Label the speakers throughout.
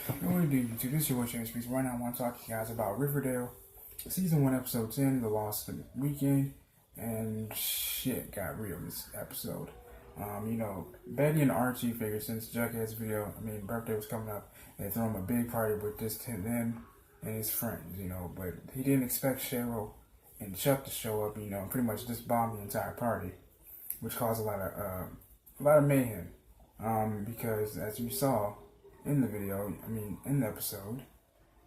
Speaker 1: What do you do? This is your Watch Space. Right now, I want to talk to you guys about Riverdale, season 1, episode 10, The Lost Weekend, and shit got real this episode. Betty and Archie figured since Jughead's birthday was coming up, they throw him a big party with just them and his friends, but he didn't expect Cheryl and Chuck to show up, and pretty much just bomb the entire party, which caused a lot of mayhem, because as you saw in the video, in the episode,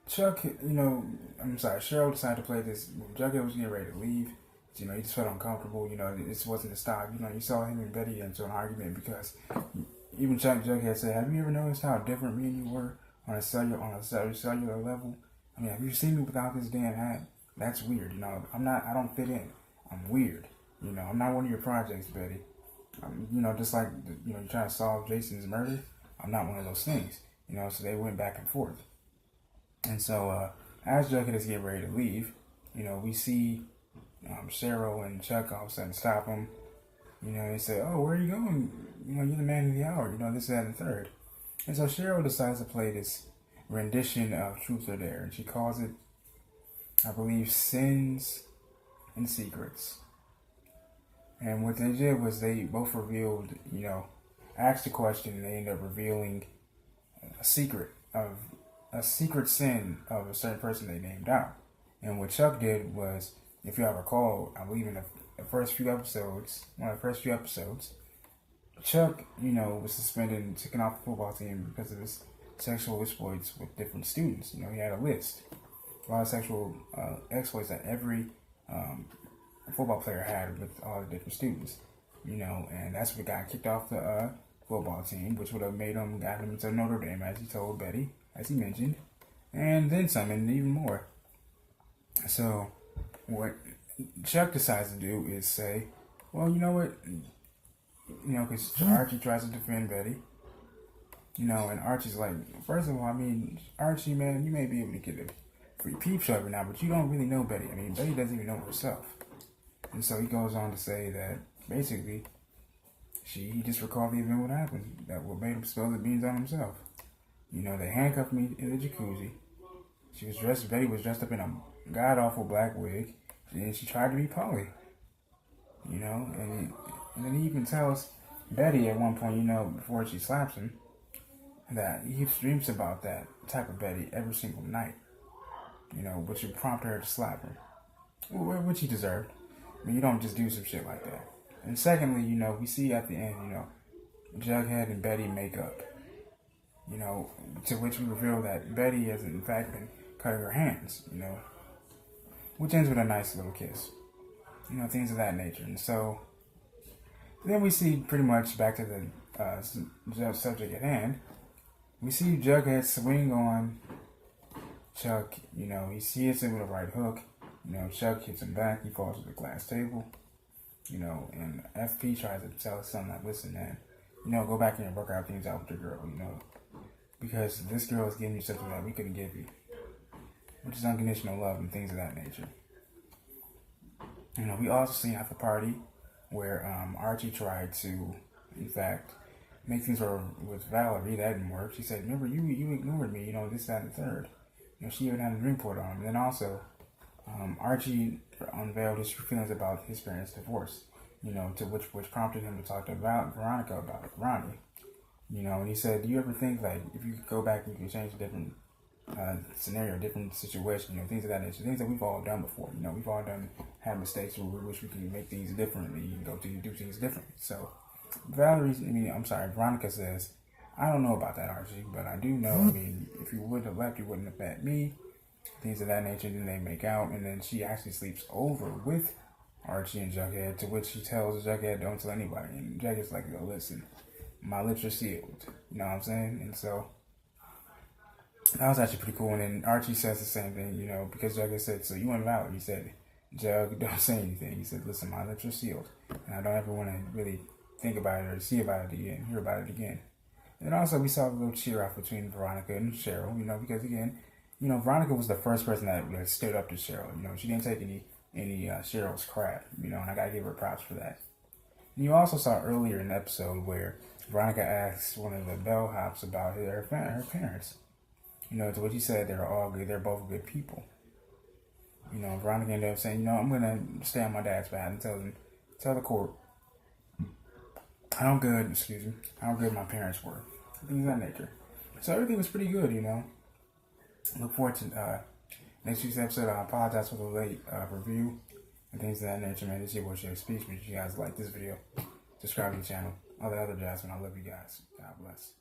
Speaker 1: Cheryl decided to play this. Jughead was getting ready to leave. He just felt uncomfortable. This wasn't a stop. You saw him and Betty into an argument because even Jughead said, "Have you ever noticed how different me and you were on a cellular level? Have you seen me without this damn hat? That's weird. I don't fit in. I'm weird. I'm not one of your projects, Betty. Just like you're trying to solve Jason's murder. I'm not one of those things." So they went back and forth. And so as Jughead is getting ready to leave, we see Cheryl and Chuck all of a sudden stop him. They say, "Oh, where are you going? You're the man of the hour. This, that, and the third." And so Cheryl decides to play this rendition of Truth or Dare, and she calls it, I believe, Sins and Secrets. And what they did was they both revealed, asked a question, and they ended up revealing a secret sin of a certain person they named out. And what Chuck did was, if you all recall, I believe in the first few episodes, one of the first few episodes, Chuck, was suspended and taken off the football team because of his sexual exploits with different students. He had a list, a lot of sexual exploits that every football player had with all the different students. And that's what got kicked off the football team, which would have got him into Notre Dame, as he told Betty, as he mentioned, and then some, and even more. So what Chuck decides to do is say, well, you know what, because Archie tries to defend Betty, and Archie's like, first of all, Archie, man, you may be able to get a free peep show every now, but you don't really know Betty. Betty doesn't even know herself. And so he goes on to say that basically he just recalled the event what happened, that what made him spill the beans on himself. They handcuffed me in the jacuzzi. Betty was dressed up in a god-awful black wig, and she tried to be Polly. And then he even tells Betty at one point, before she slaps him, that he dreams about that type of Betty every single night, which would prompt her to slap him, which he deserved. You don't just do some shit like that. And secondly, we see at the end, Jughead and Betty make up, to which we reveal that Betty has in fact been cutting her hands, which ends with a nice little kiss, things of that nature. And so then we see pretty much back to the subject at hand. We see Jughead swing on Chuck, he hits him with a right hook. Chuck hits him back, he falls to the glass table, and FP tries to tell his son, like, listen, man, go back in and work out things out with your girl, because this girl is giving you something that we couldn't give you, which is unconditional love and things of that nature. We also see at the party where Archie tried to, in fact, make things with Valerie. That didn't work. She said, remember, you ignored me, this, that, and the third. She even had a dream port on him. And then also, Archie unveiled his feelings about his parents' divorce, to which prompted him to talk to Veronica about it, Ronnie. And he said, do you ever think, like, if you could go back and you could change a different scenario, different situation, things of that nature, things that we've all done before. We've all had mistakes where we wish we could make things differently, do things differently. So Veronica says, I don't know about that, Archie, but I do know, if you would have left, you wouldn't have met me, things of that nature. Then they make out, and then she actually sleeps over with Archie and Jughead, to which she tells Jughead, don't tell anybody. And Jughead's like, yo, listen, my lips are sealed. You know what I'm saying? And so that was actually pretty cool. And then Archie says the same thing, because Jughead said, so you and Valerie, he said, Jug, don't say anything. He said, listen, my lips are sealed, and I don't ever want to really think about it or see about it again, hear about it again. And also we saw a little cheer off between Veronica and Cheryl, because again, Veronica was the first person that stood up to Cheryl. She didn't take any Cheryl's crap, and I gotta give her props for that. And you also saw earlier in the episode where Veronica asked one of the bellhops about her parents. You know, to what you said, they're all good. They're both good people. You know, Veronica ended up saying, I'm gonna stay on my dad's path and tell the court how good my parents were. Things of that nature. So everything was pretty good, Look forward to next week's episode. I apologize for the late review and things of that nature, man. This is your boy Share Speech. But if you guys like this video, subscribe to the channel. All the other jazz, man. I love you guys. God bless.